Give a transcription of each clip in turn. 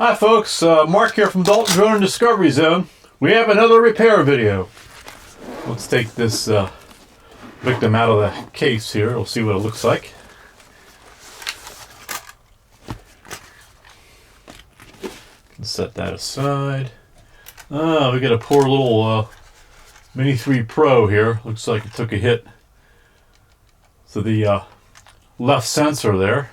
Hi folks, Mark here from Dalton Drone and Discovery Zone. We have another repair video. Let's take this victim out of the case here. We'll see what it looks like. Set that aside. We got a poor little Mini 3 Pro here. Looks like it took a hit to the left sensor there.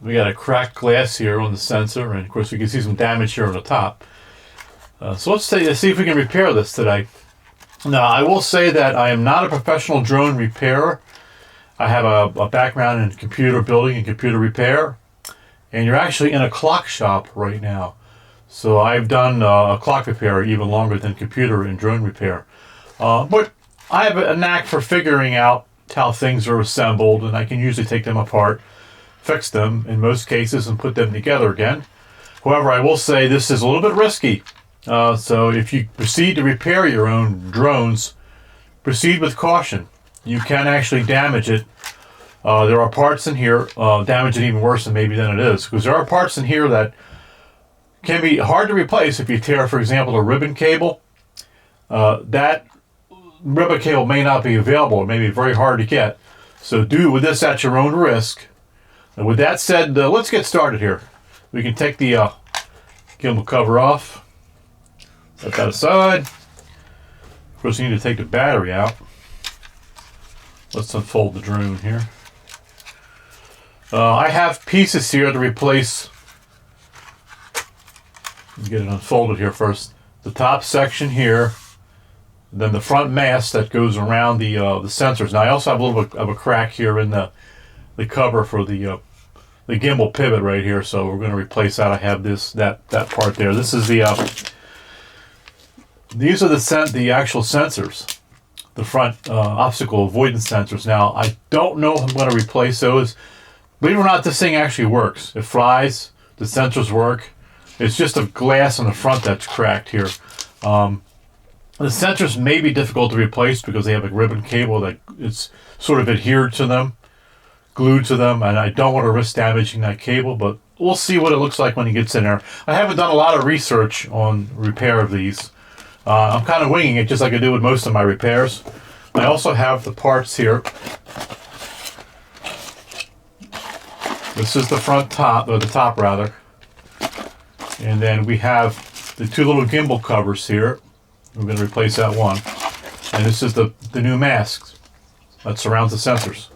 We got a cracked glass here on the sensor, and of course we can see some damage here on the top. So let's see if we can repair this today. Now, I will say that I am not a professional drone repairer. I have a background in computer building and computer repair, and you're actually in a clock shop right now. So I've done a clock repair even longer than computer and drone repair. But I have a knack for figuring out how things are assembled, and I can usually take them apart, fix them in most cases, and put them together again. However, I will say this is a little bit risky. So if you proceed to repair your own drones, proceed with caution. You can actually damage it. There are parts in here, damage it even worse than maybe than it is, because there are parts in here that can be hard to replace if you tear, for example, a ribbon cable. That ribbon cable may not be available. It may be very hard to get. So do with this at your own risk. And with that said, let's get started here. We can take the gimbal cover off. Set that aside. Of course, you need to take the battery out. Let's unfold the drone here. I have pieces here to replace. Get it unfolded here first. The top section here, then the front mast that goes around the sensors. Now I also have a little bit of a crack here in the cover for the gimbal pivot right here, so we're going to replace that. I have that part there. This is these are the actual sensors, the front obstacle avoidance sensors. Now I don't know if I'm going to replace those. Believe it or not, this thing actually works. It flies. The sensors work. It's just a glass on the front that's cracked here. The sensors may be difficult to replace because they have a ribbon cable that it's sort of adhered to them, glued to them, and I don't want to risk damaging that cable, but we'll see what it looks like when it gets in there. I haven't done a lot of research on repair of these. I'm kind of winging it just like I do with most of my repairs. I also have the parts here. This is the front top, or the top rather. And then we have the two little gimbal covers here. We're going to replace that one. And this is the new mask that surrounds the sensors.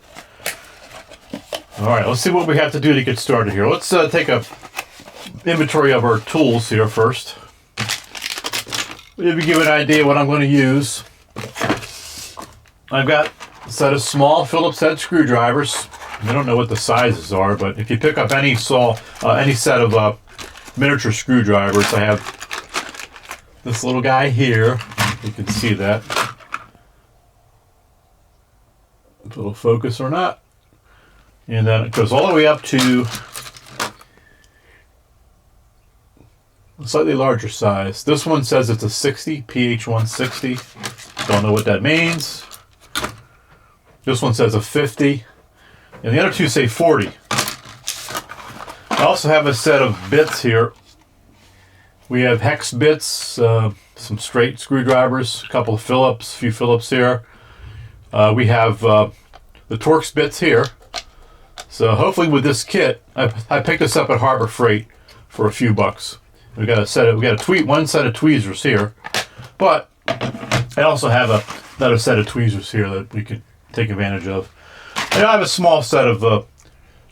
Alright, let's see what we have to do to get started here. Let's take a inventory of our tools here first. Let me give you an idea of what I'm going to use. I've got a set of small Phillips head screwdrivers. I don't know what the sizes are, but if you pick up any set of miniature screwdrivers, I have this little guy here. You can see that. If it'll focus or not. And then it goes all the way up to a slightly larger size. This one says it's a 60, PH160. Don't know what that means. This one says a 50. And the other two say 40. I also have a set of bits here. We have hex bits, some straight screwdrivers, a couple of Phillips, a few Phillips here. We have the Torx bits here. So hopefully with this kit, I picked this up at Harbor Freight for a few bucks. We got one set of tweezers here, but I also have another set of tweezers here that we could take advantage of. And I have a small set of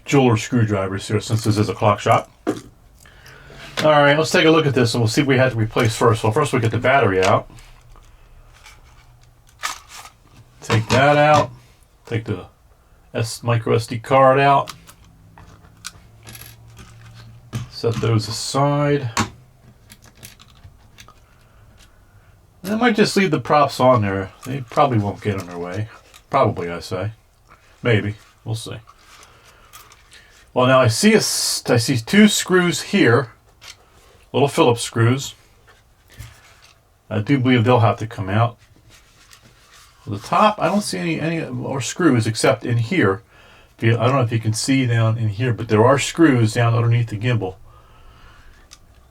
jeweler screwdrivers here since this is a clock shop. Alright, let's take a look at this and we'll see what we have to replace first. Well, first we'll get the battery out. Take that out. Take the micro SD card out. Set those aside. And I might just leave the props on there. They probably won't get in their way. Probably, I say. Maybe. We'll see. Well, now I see two screws here. Little Phillips screws. I do believe they'll have to come out. The top, I don't see any more screws except in here I don't know if you can see down in here, but there are screws down underneath the gimbal.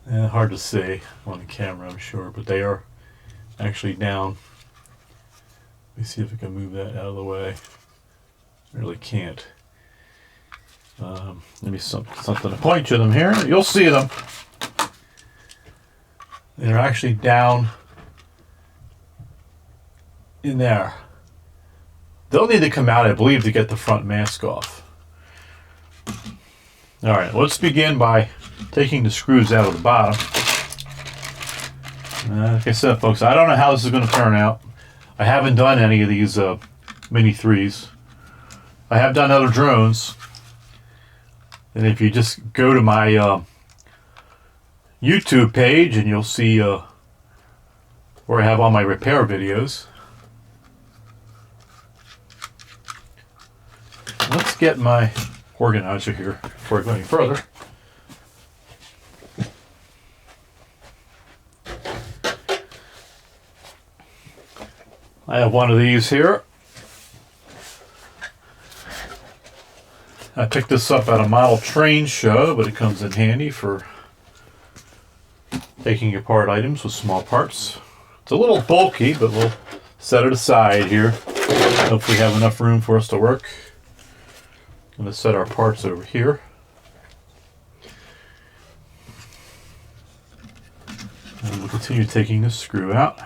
Hard to see on the camera, I'm sure, but they are actually down. Let me see if I can move that out of the way. Really can't. Maybe something to point to them here. You'll see them. They're actually down in there. They'll need to come out, I believe, to get the front mask off. All right, let's begin by taking the screws out of the bottom. Like I said, folks, I don't know how this is going to turn out. I haven't done any of these Mini 3s. I have done other drones. And if you just go to my YouTube page, and you'll see where I have all my repair videos. Let's get my organizer here before I go any further. I have one of these here. I picked this up at a model train show, but it comes in handy for taking apart items with small parts. It's a little bulky, but we'll set it aside here. Hopefully have enough room for us to work. I'm going to set our parts over here. And we'll continue taking this screw out.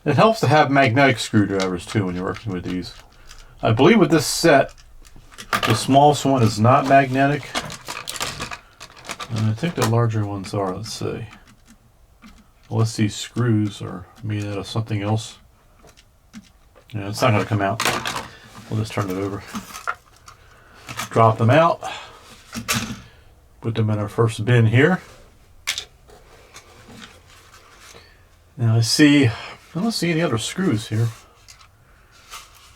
It helps to have magnetic screwdrivers too when you're working with these. I believe with this set, the smallest one is not magnetic. And I think the larger ones are. Let's see. Unless these screws are made out of something else. Yeah, it's not going to come out. We'll just turn it over. Drop them out. Put them in our first bin here. Now I don't see any other screws here.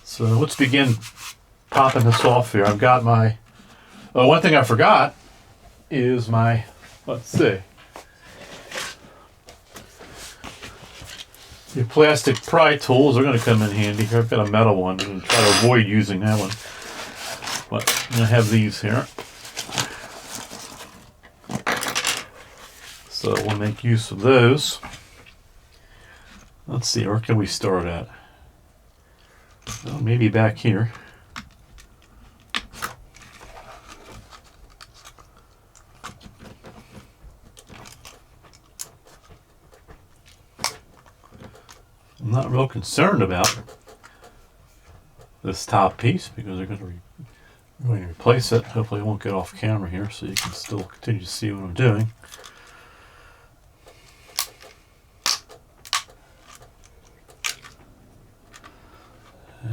So let's begin popping this off here. I've got my, one thing I forgot is my, let's see. Your plastic pry tools are going to come in handy here. I've got a metal one. I'm going to try to avoid using that one. But I'm going to have these here. So we'll make use of those. Let's see, where can we start at? Well, maybe back here. I'm not real concerned about this top piece because they're going to replace it. Hopefully it won't get off camera here so you can still continue to see what I'm doing.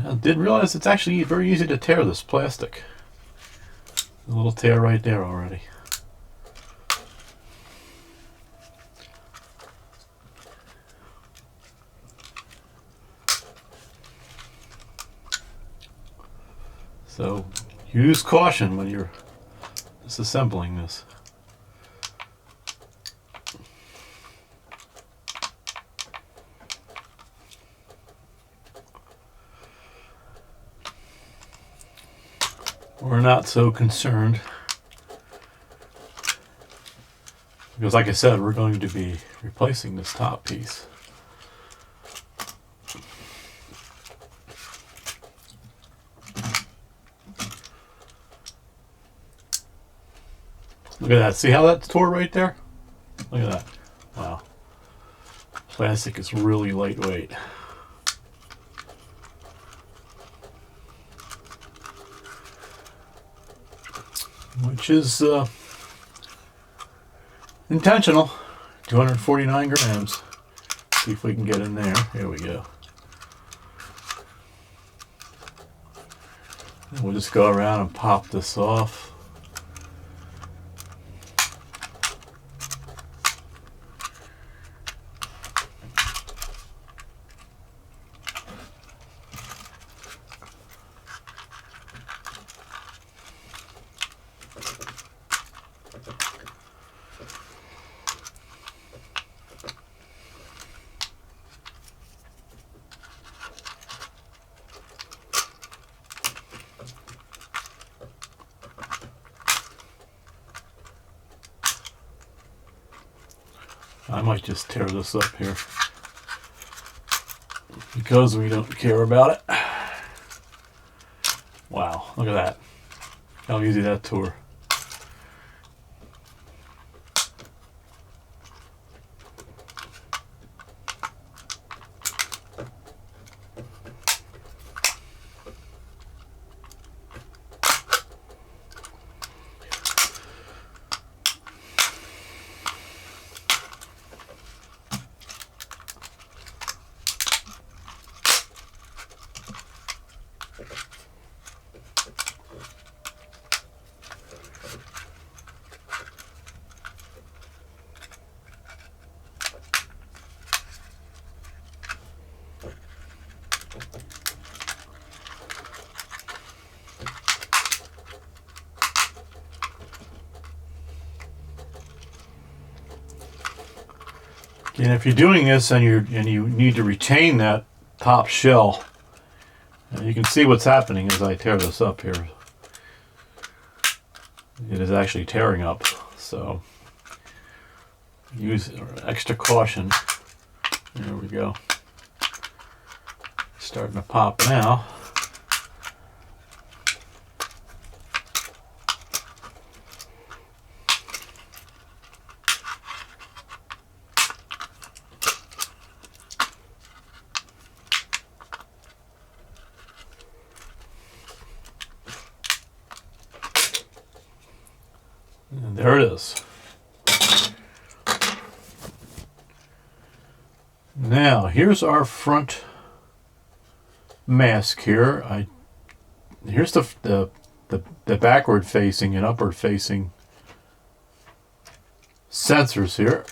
I did realize it's actually very easy to tear this plastic. A little tear right there already. So use caution when you're disassembling this. We're not so concerned because, like I said, we're going to be replacing this top piece. Look at that. See how that's tore right there? Look at that. Wow. Plastic is really lightweight. Which is intentional. 249 grams. See if we can get in there. Here we go. And we'll just go around and pop this off. I might just tear this up here because we don't care about it. Wow, look at that. How easy that tore. And if you're doing this and you need to retain that top shell, you can see what's happening as I tear this up here. It is actually tearing up, so use extra caution. There we go. Starting to pop now. And there it is. Now, here's our front mask here. Here's the backward facing and upward facing sensors here.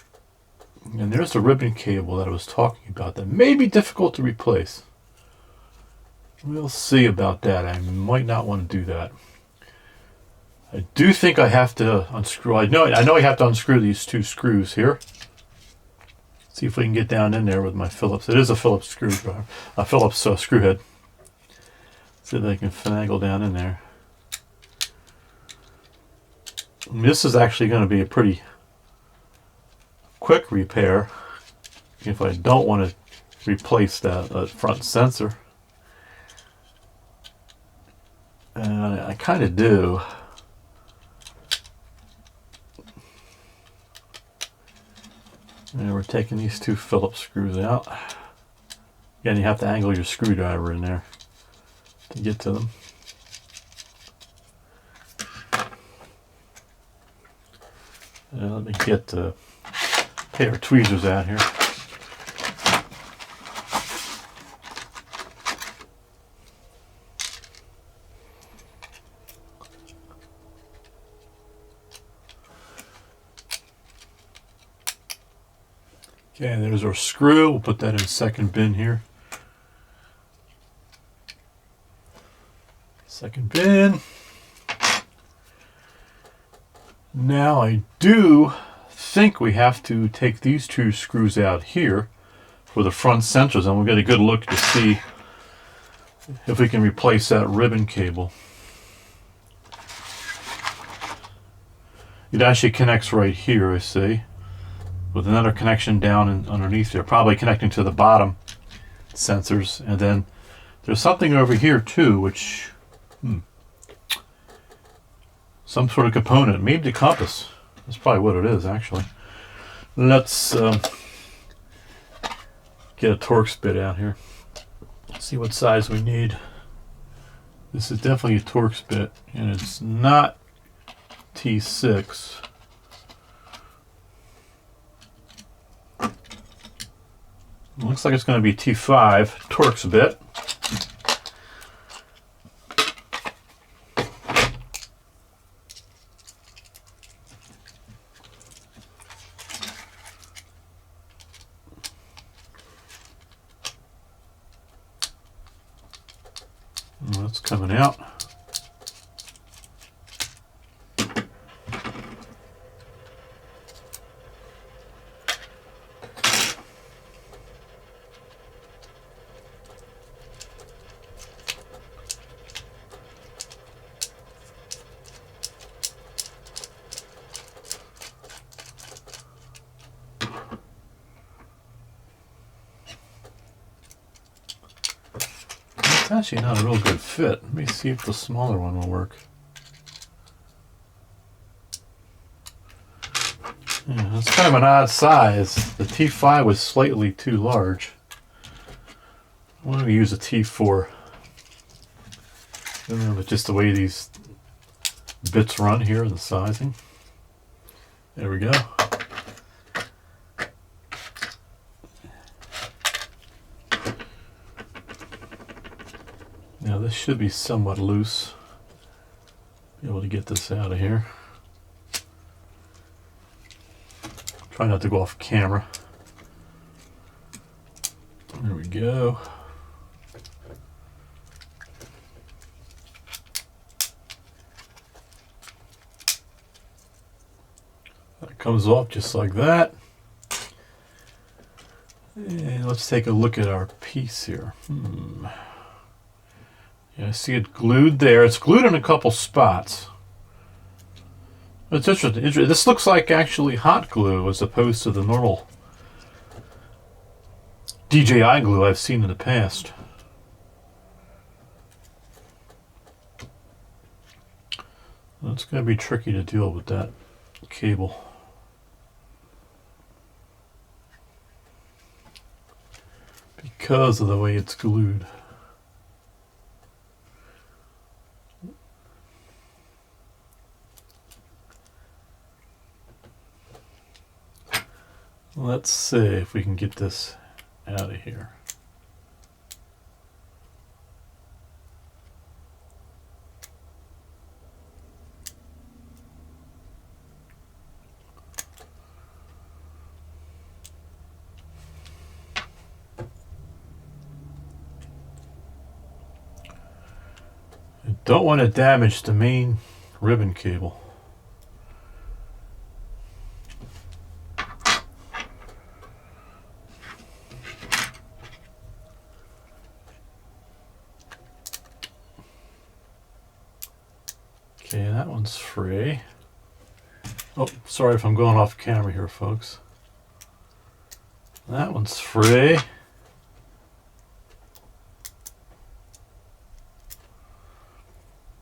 And there's the ribbon cable that I was talking about that may be difficult to replace. We'll see about that. I might not want to do that. I do think I have to unscrew. I know I have to unscrew these two screws here. See if we can get down in there with my Phillips. It is a Phillips screwdriver, a Phillips screw head. See if I can finagle down in there. And this is actually going to be a pretty quick repair if I don't want to replace that front sensor. And I kind of do. And we're taking these two Phillips screws out. Again, you have to angle your screwdriver in there to get to them. And let me get a pair of tweezers out here. Okay, and there's our screw. We'll put that in second bin here. Second bin. Now I do think we have to take these two screws out here for the front sensors, and we'll get a good look to see if we can replace that ribbon cable. It actually connects right here, I see, with another connection down and underneath there, probably connecting to the bottom sensors. And then there's something over here too, which some sort of component, maybe the compass. That's probably what it is, actually. Let's get a Torx bit out here. See what size we need. This is definitely a Torx bit, and it's not T6. Looks like it's going to be T5 Torx bit. Well, that's coming out. It's actually not a real good fit. Let me see if the smaller one will work. Yeah, it's kind of an odd size. The T5 was slightly too large. I wanted to use a T4. I don't know, but just the way these bits run here, the sizing. There we go. Now this should be somewhat loose. Be able to get this out of here. Try not to go off camera. There we go. That comes off just like that. And let's take a look at our piece here. Yeah, I see it glued there. It's glued in a couple spots. It's interesting. This looks like actually hot glue as opposed to the normal DJI glue I've seen in the past. It's going to be tricky to deal with that cable. Because of the way it's glued. Let's see if we can get this out of here. I don't want to damage the main ribbon cable. Okay, that one's free. Oh, sorry if I'm going off camera here, folks. That one's free.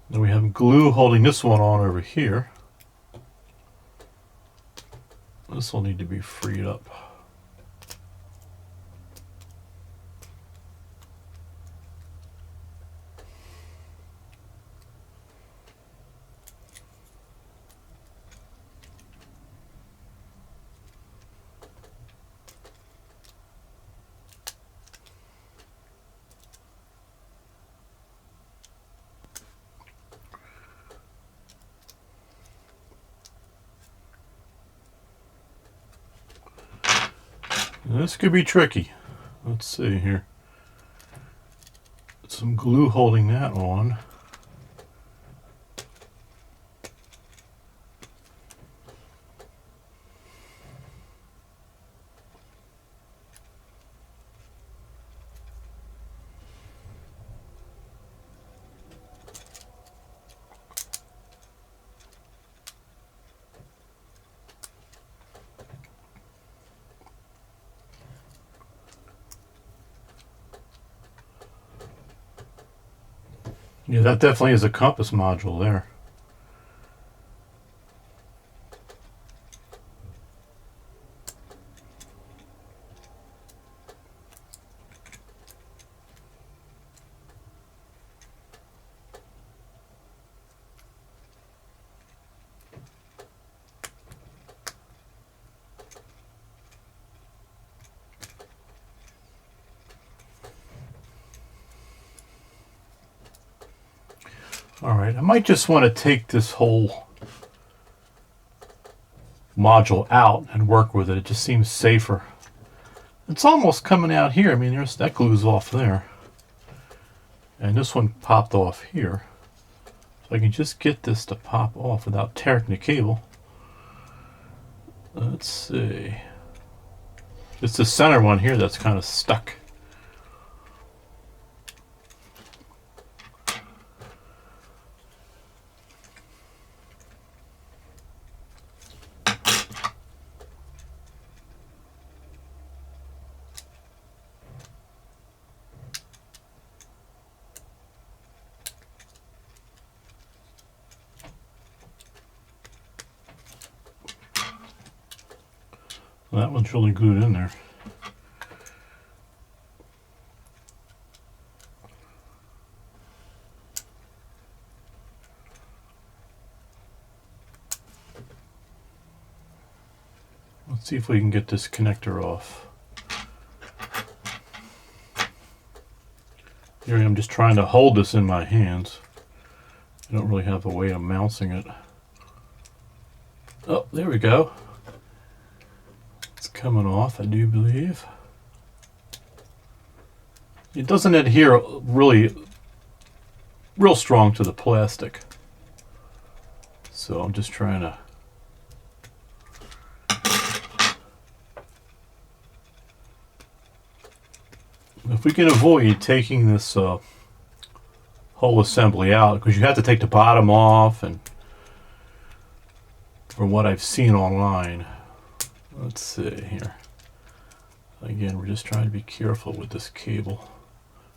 Then we have glue holding this one on over here. This will need to be freed up. This could be tricky. Let's see here. Some glue holding that on. Yeah, that definitely is a compass module there. All right, I might just want to take this whole module out and work with it. It just seems safer. It's almost coming out here. I mean, there's that glue's off there. And this one popped off here. So I can just get this to pop off without tearing the cable. Let's see. It's the center one here that's kind of stuck. Well, that one's really glued in there. Let's see if we can get this connector off. Here I am just trying to hold this in my hands. I don't really have a way of mounting it. Oh, there we go. It's coming off, I do believe. It doesn't adhere really real strong to the plastic. So I'm just trying to if we can avoid taking this whole assembly out, because you have to take the bottom off, and from what I've seen online, let's see here. Again, we're just trying to be careful with this cable.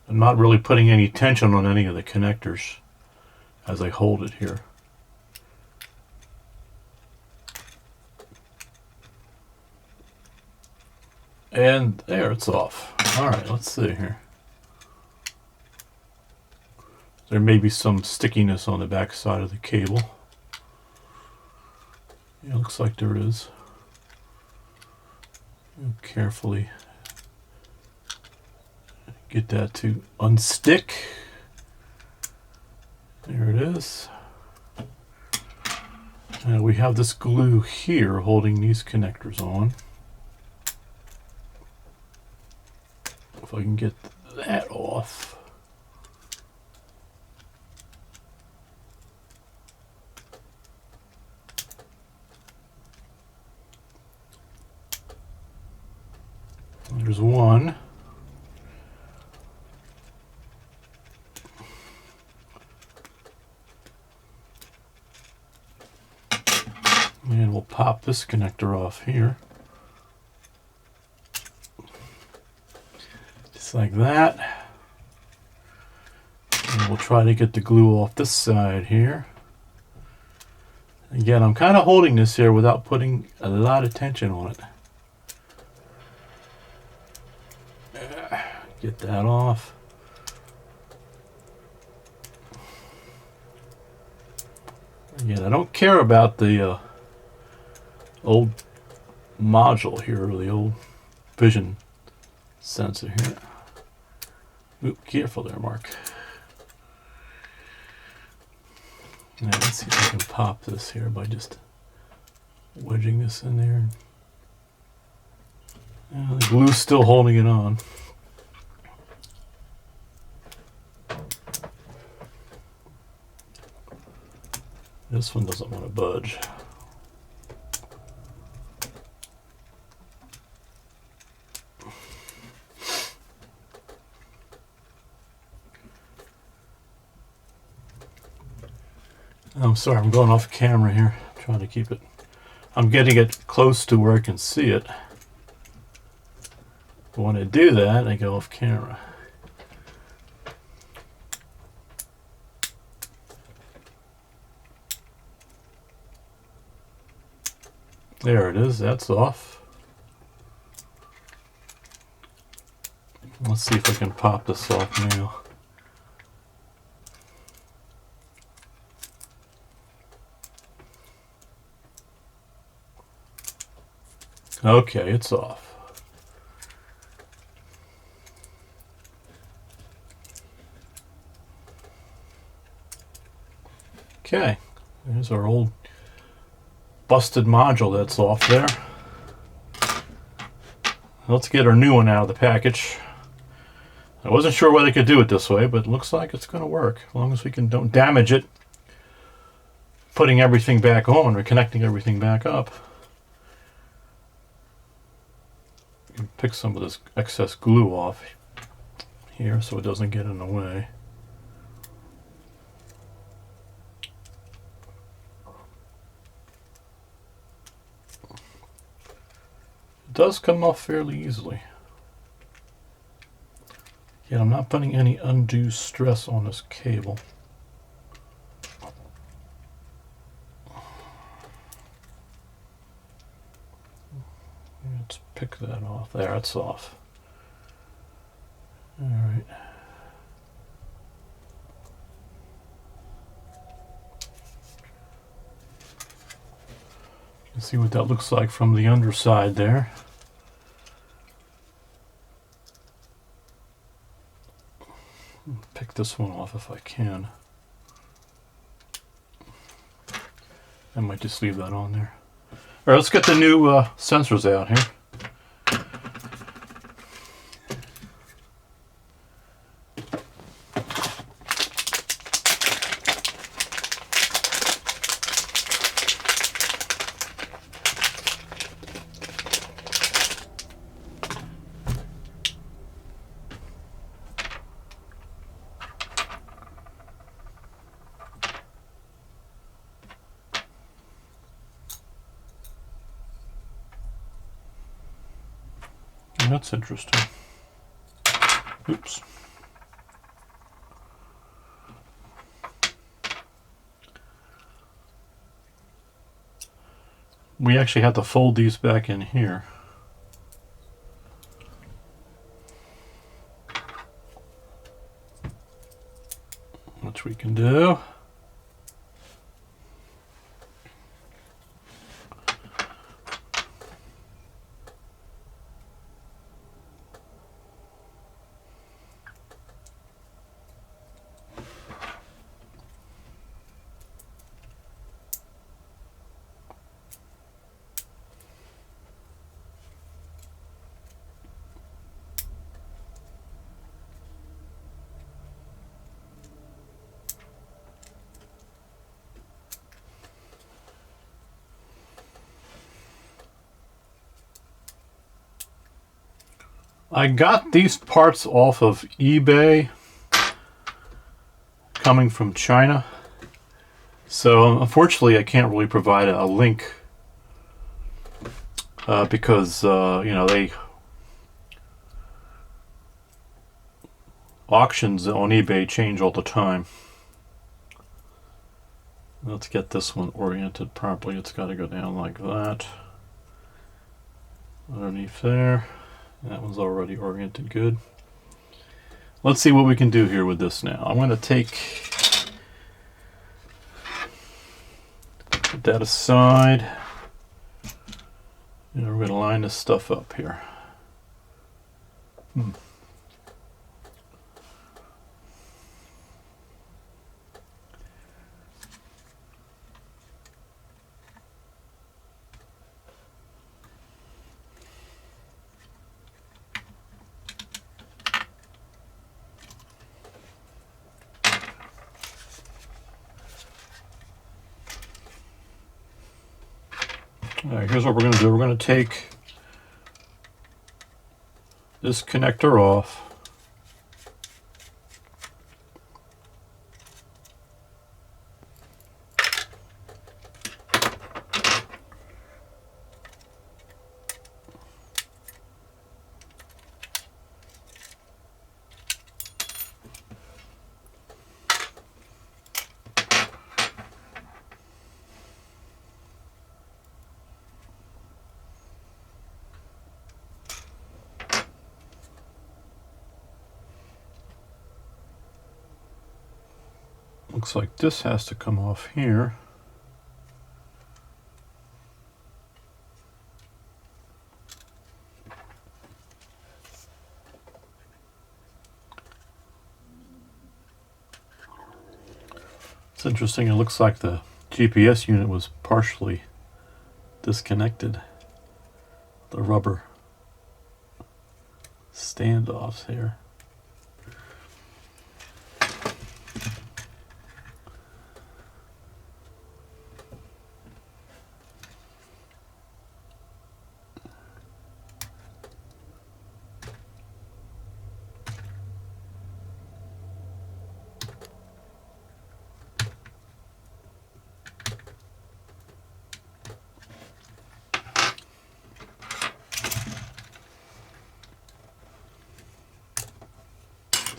I'm not really putting any tension on any of the connectors as I hold it here. And there, it's off. All right, let's see here. There may be some stickiness on the back side of the cable. Yeah, looks like there is. Carefully get that to unstick. There it is. And we have this glue here holding these connectors on. If I can get that off. There's one. And we'll pop this connector off here. Just like that. And we'll try to get the glue off this side here. Again, I'm kind of holding this here without putting a lot of tension on it. Get that off. Again, I don't care about the old module here, or the old vision sensor here. Oop, careful there, Mark. Now let's see if I can pop this here by just wedging this in there. The glue's still holding it on. This one doesn't want to budge. I'm sorry, I'm going off camera here. I'm trying to keep it. I'm getting it close to where I can see it. But when I do that, I go off camera. There it is, that's off. Let's see if I can pop this off now. Okay, it's off. Okay, there's our old busted module that's off there. Let's get our new one out of the package. I wasn't sure what I could do it this way, but it looks like it's going to work as long as we don't damage it putting everything back on or connecting everything back up. Pick some of this excess glue off here so it doesn't get in the way. It does come off fairly easily. Yet I'm not putting any undue stress on this cable. Let's pick that off. There, it's off. All right. You can see what that looks like from the underside there. Pick this one off if I can. I might just leave that on there. All right, let's get the new sensors out here. That's interesting. Oops. We actually have to fold these back in here. Which we can do. I got these parts off of eBay coming from China. So unfortunately I can't really provide a link because you know, they auctions on eBay change all the time. Let's get this one oriented properly. It's got to go down like that. Underneath there. That one's already oriented good. Let's see what we can do here with this now. I'm going to put that aside. And we're going to line this stuff up here. All right, here's what we're going to do. We're going to take this connector off. Looks like this has to come off here. It's interesting, it looks like the GPS unit was partially disconnected. The rubber standoffs here.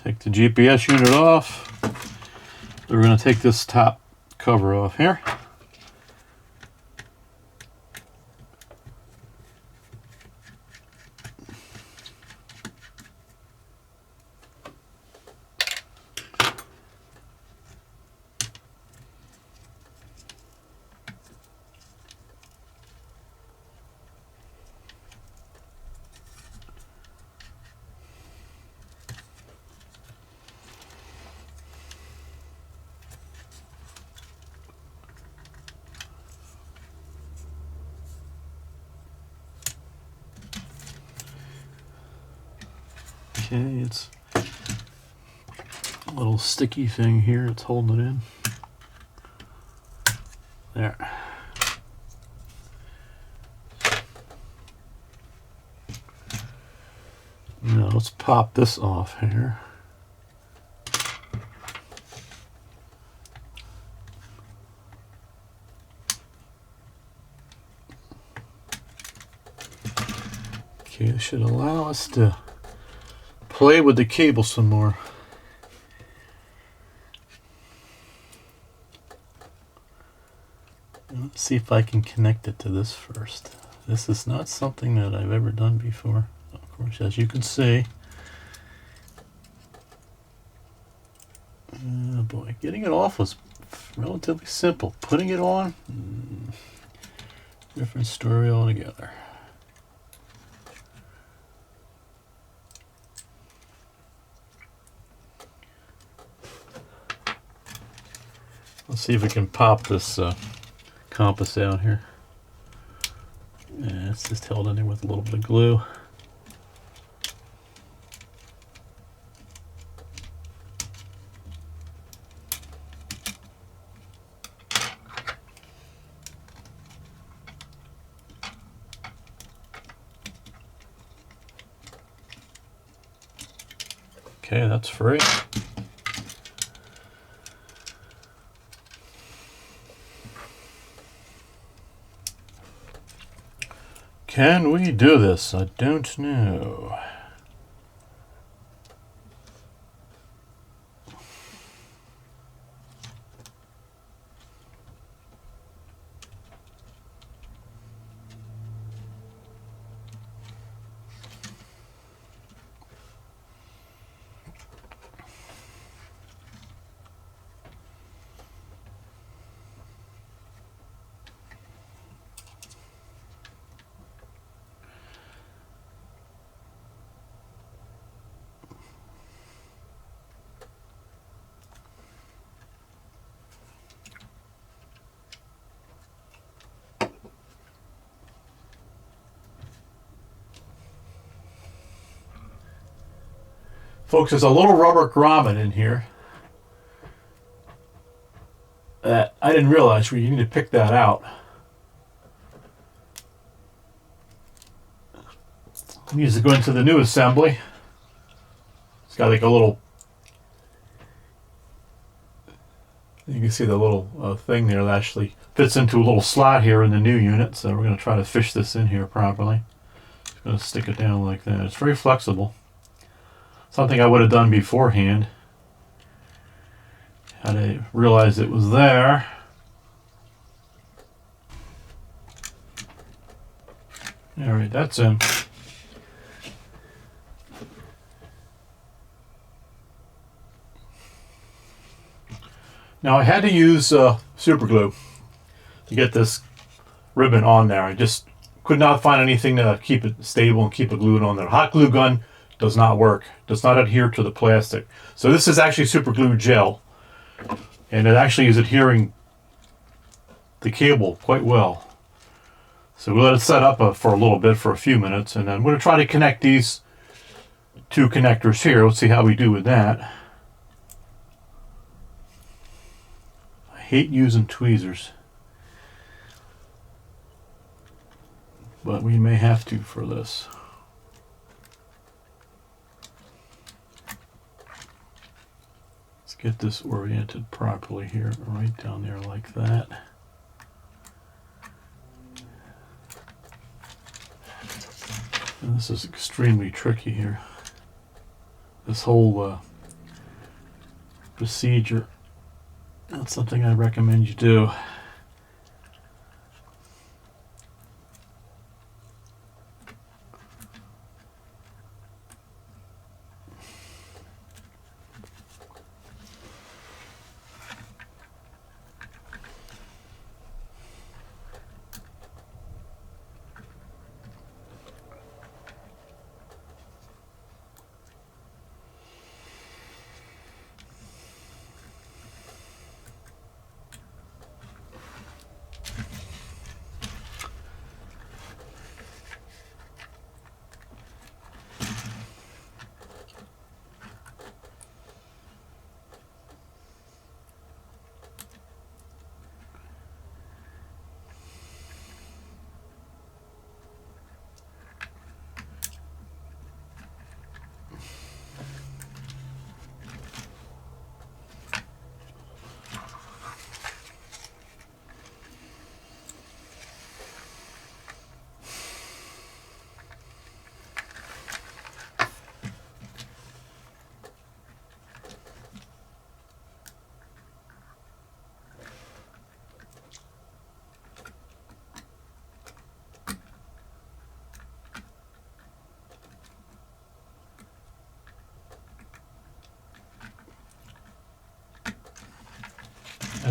Take the GPS unit off. We're going to take this top cover off here. Okay, it's a little sticky thing here. It's holding it in. There. Now let's pop this off here. Okay, this should allow us to play with the cable some more. Let's see if I can connect it to this first. This is not something that I've ever done before. Of course, as you can see. Oh boy, getting it off was relatively simple. Putting it on, different story altogether. Let's see if we can pop this compass out here. Yeah, it's just held in there with a little bit of glue. Okay, that's free. Can we do this? I don't know. Folks, there's a little rubber grommet in here that I didn't realize you need to pick that out. Needs to go into the new assembly. It's got like a little, you can see the little thing there that actually fits into a little slot here in the new unit. So we're going to try to fish this in here properly. Just going to stick it down like that. It's very flexible. Something I would have done beforehand. Had I realized it was there. All right, that's in. Now I had to use super glue to get this ribbon on there. I just could not find anything to keep it stable and keep it glued on there. Hot glue gun does not work, does not adhere to the plastic. So this is actually super glue gel, and it actually is adhering the cable quite well. So we'll let it set up for a little bit, for a few minutes, and then I'm going to try to connect these two connectors here. Let's see how we do with that. I hate using tweezers, but we may have to for this. Get this oriented properly here, right down there like that. And this is extremely tricky here. This whole procedure, that's something I recommend you do.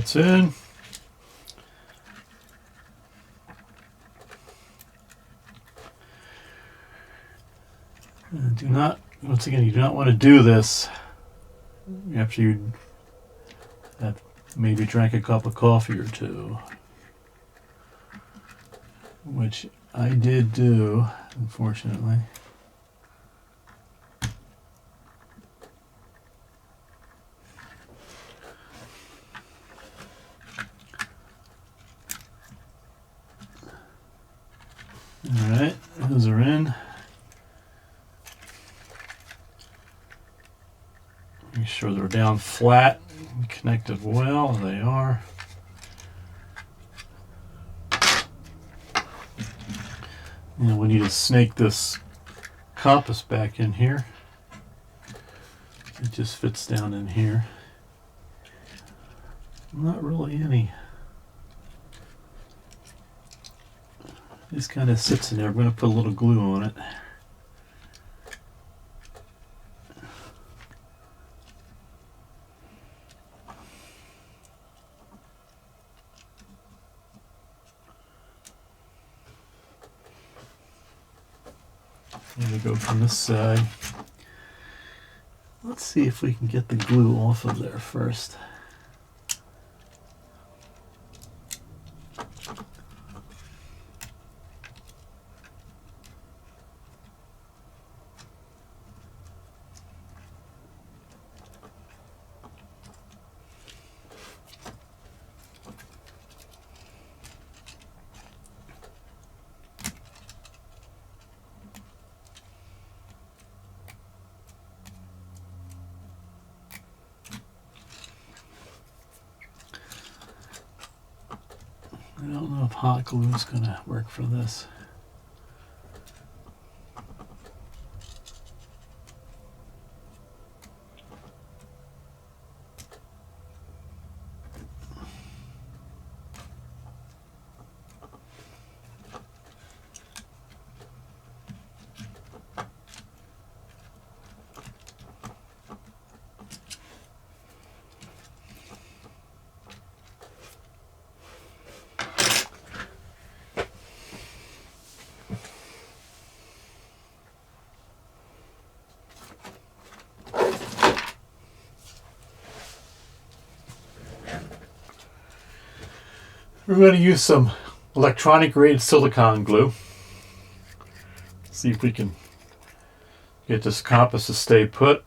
that's in. Do not, once again, you do not want to do this after you have maybe drank a cup of coffee or two, which I did do, unfortunately. Alright, those are in. Make sure they're down flat and connected well. They are. And we need to snake this compass back in here. It just fits down in here. Not really any. This kind of sits in there. I'm going to put a little glue on it. Here we go from this side. Let's see if we can get the glue off of there first. I don't know if hot glue is going to work for this. We're going to use some electronic grade silicone glue. See if we can get this compass to stay put.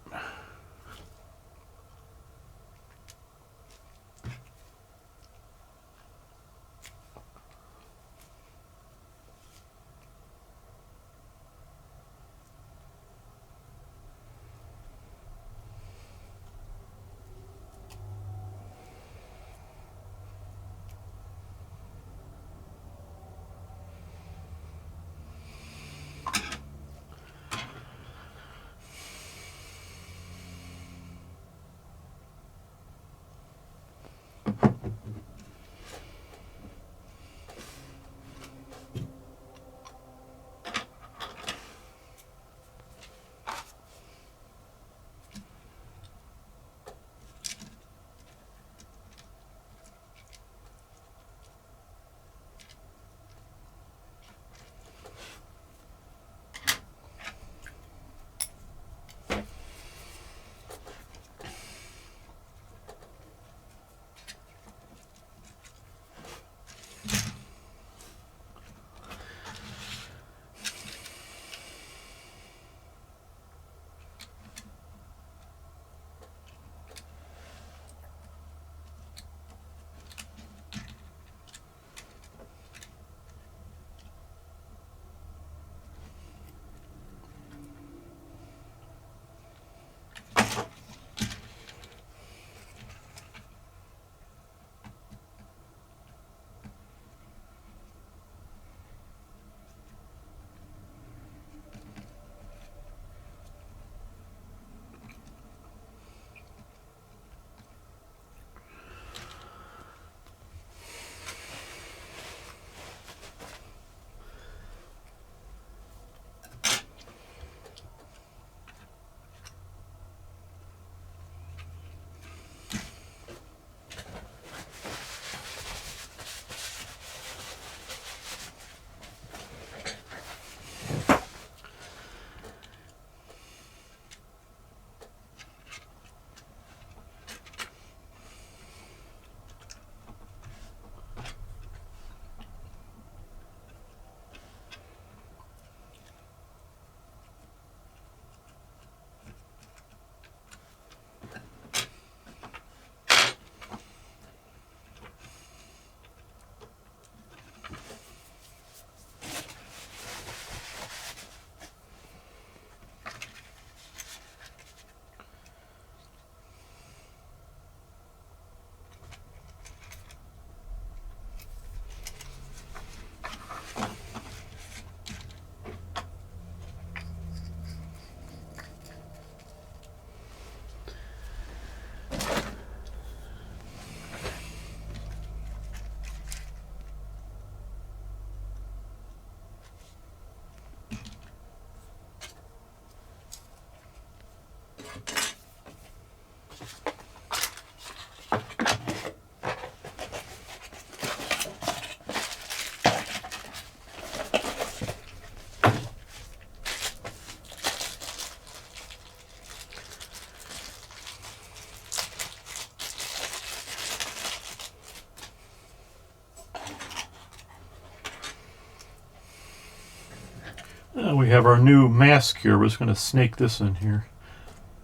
we have our new mask here. We're just going to snake this in here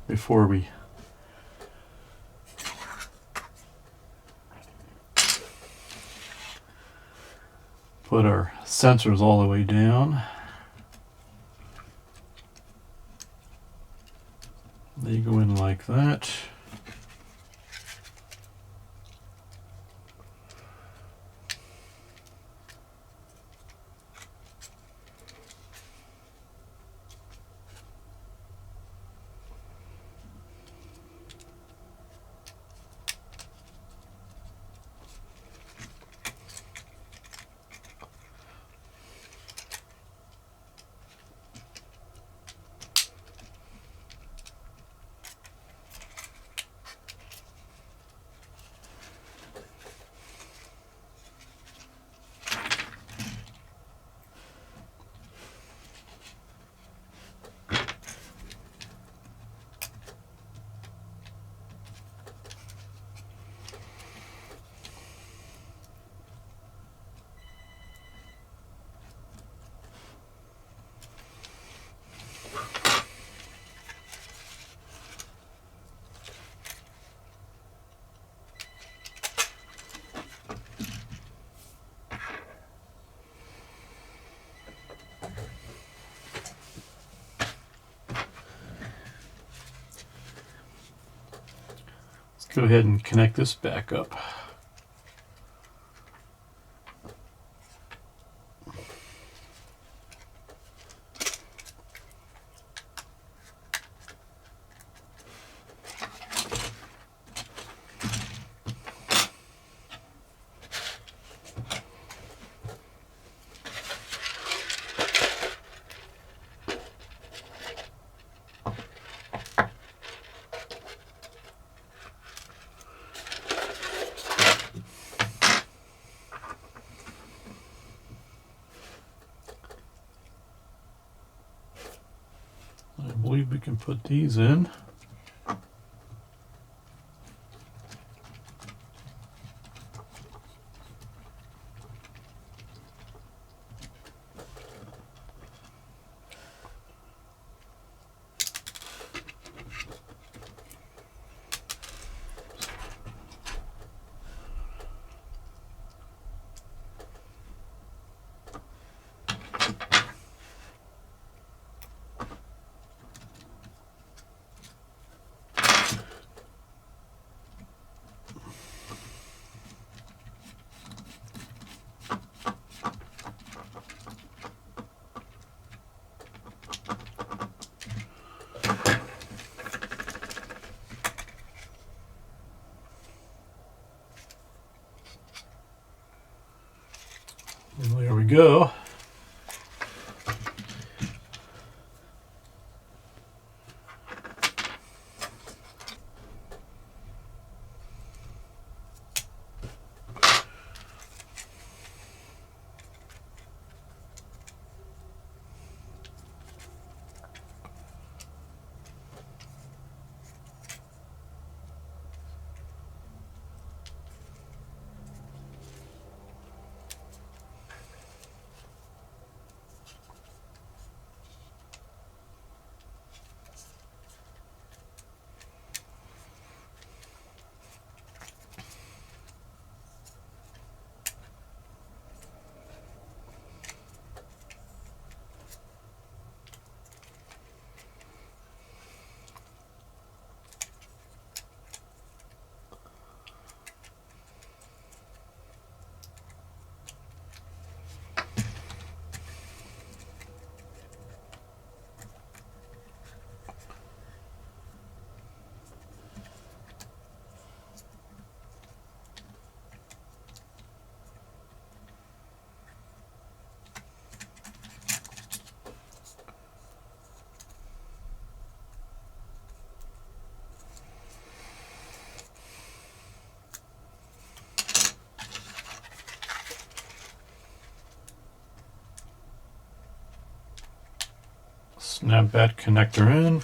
before we put our sensors all the way down. They go in like that. Go ahead and connect this back up. I believe we can put these in. And there we go. Snap that connector in.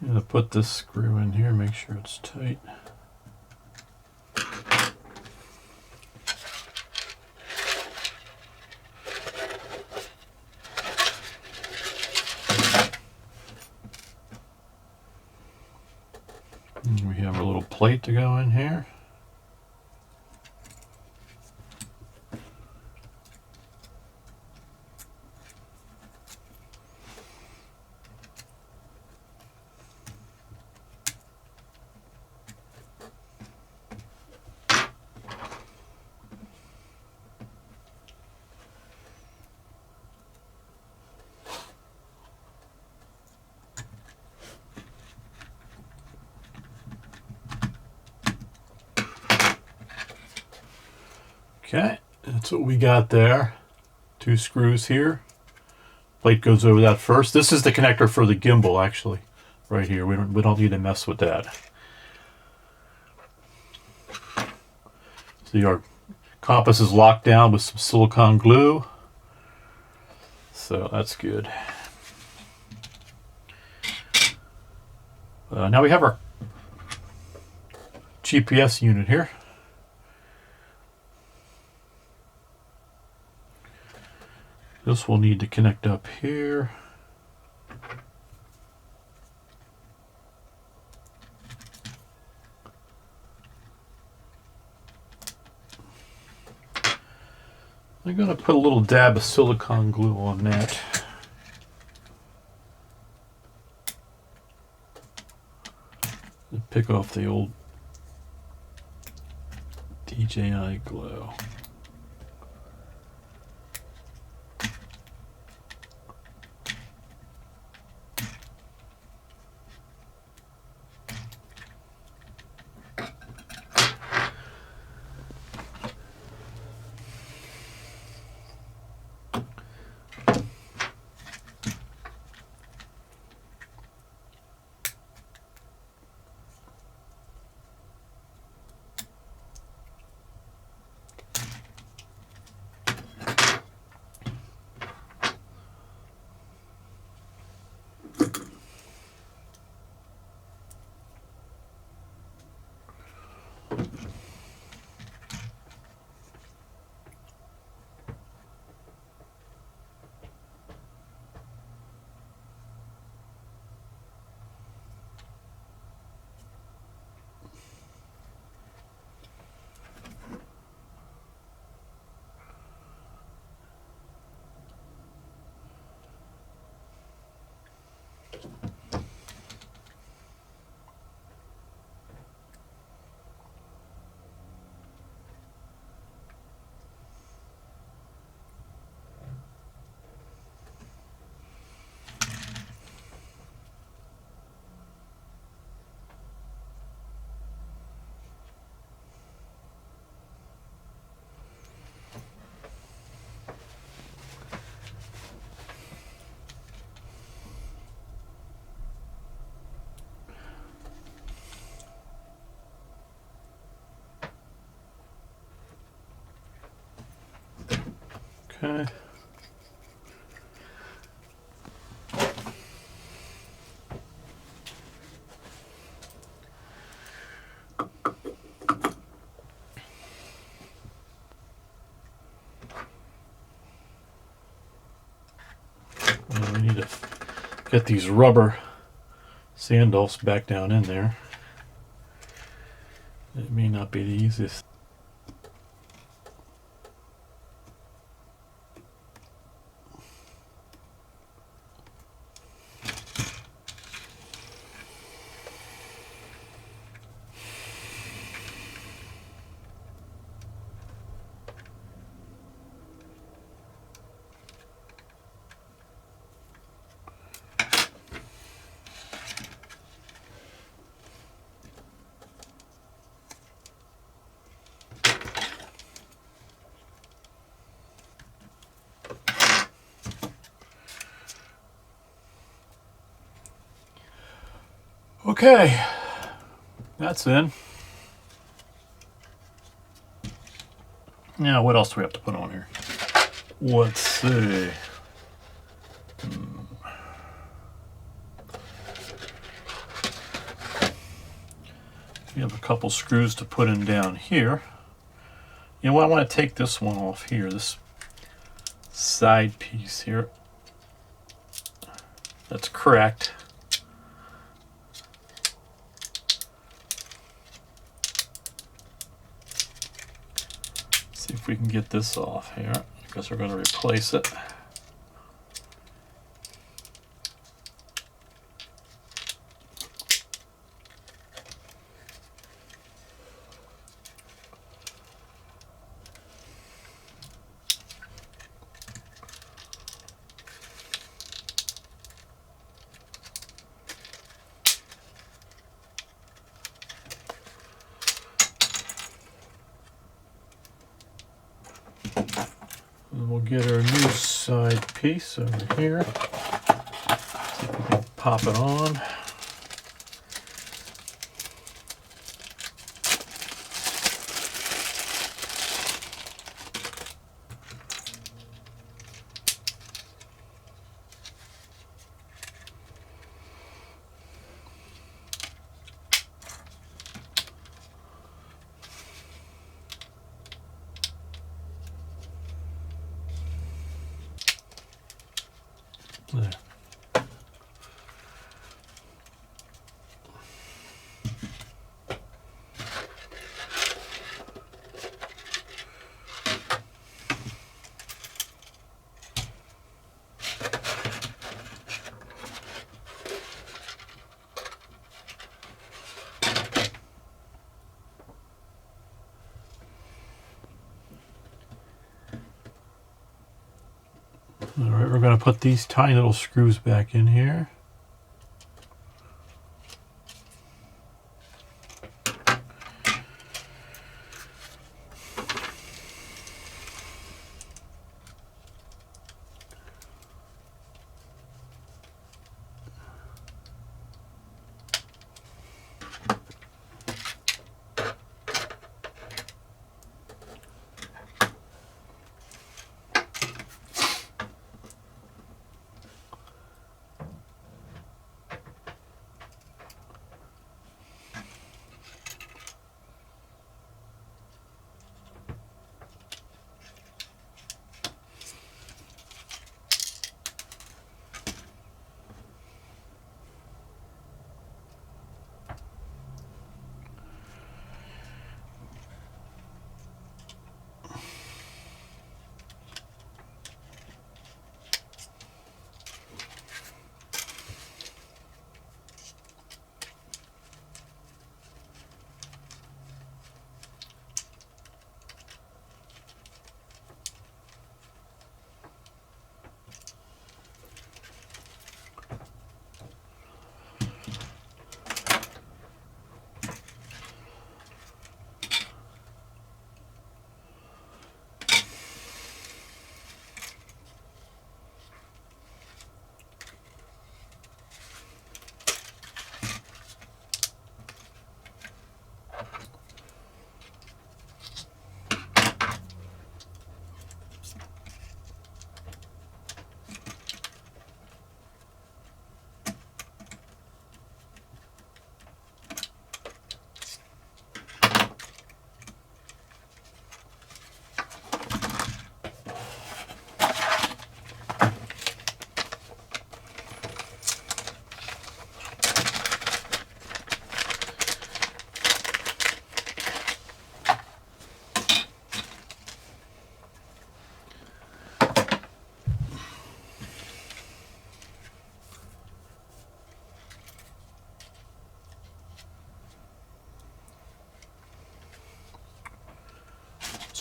I'm going to put this screw in here, make sure it's tight. And we have a little plate to go in here. Okay, that's what we got there. 2 screws here. Plate goes over that first. This is the connector for the gimbal, actually, right here. We don't need to mess with that. See, our compass is locked down with some silicone glue, so that's good. Now we have our GPS unit here. This will need to connect up here. I'm going to put a little dab of silicone glue on that. And pick off the old DJI glue. Okay. And we need to get these rubber sandals back down in there. It may not be the easiest. Okay, that's in. Now, what else do we have to put on here? Let's see. We have a couple screws to put in down here. You know what, I want to take this one off here, this side piece here. That's cracked. See if we can get this off here. I guess we're going to replace it. And we'll get our new side piece over here. See if we can pop it on. There. All right, we're going to put these tiny little screws back in here.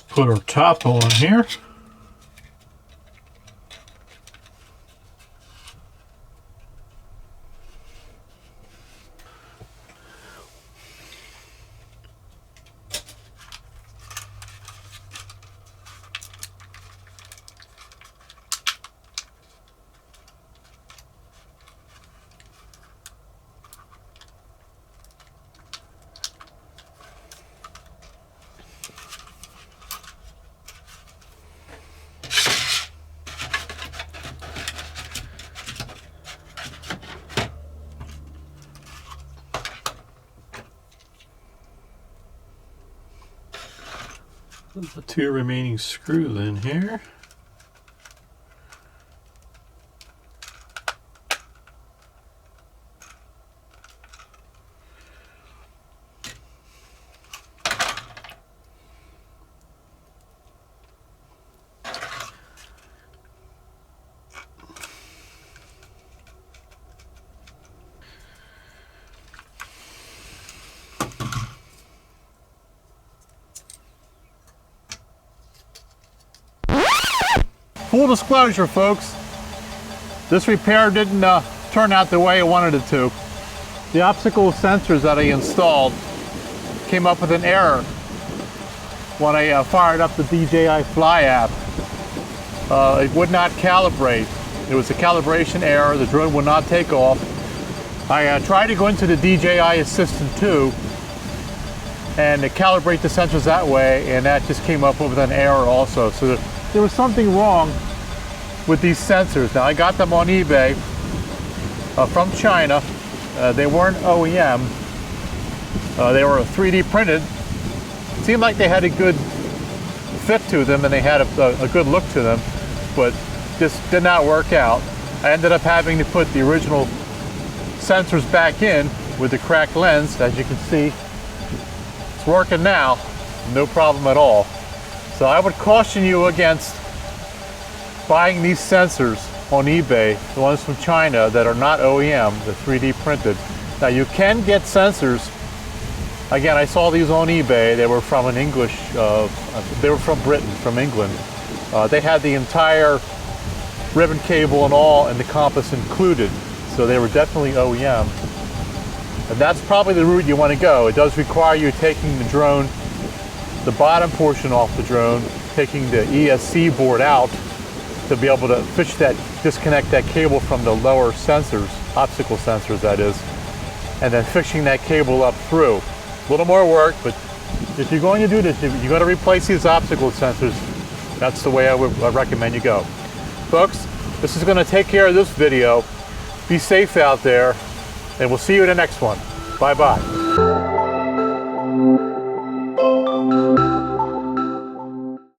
Put our top on here. The 2 remaining screws in here. Full disclosure, folks, this repair didn't turn out the way I wanted it to. The optical sensors that I installed came up with an error when I fired up the DJI Fly app. It would not calibrate. It was a calibration error. The drone would not take off. I tried to go into the DJI Assistant 2 and to calibrate the sensors that way, and that just came up with an error also. So there was something wrong with these sensors. Now, I got them on eBay from China. They weren't OEM. They were 3D printed. It seemed like they had a good fit to them and they had a good look to them, but this did not work out. I ended up having to put the original sensors back in with the cracked lens. As you can see, it's working now, no problem at all. So I would caution you against buying these sensors on eBay, the ones from China that are not OEM, they're 3D printed. Now you can get sensors. Again, I saw these on eBay. They were from an English, they were from Britain, from England. They had the entire ribbon cable and all and the compass included. So they were definitely OEM. And that's probably the route you want to go. It does require you taking the drone, the bottom portion off the drone, taking the ESC board out to be able to disconnect that cable from the lower sensors, optical sensors that is, and then fixing that cable up through. A little more work, but if you're going to do this, if you're going to replace these optical sensors, that's the way I would recommend you go. Folks, this is going to take care of this video. Be safe out there, and we'll see you in the next one. Bye-bye.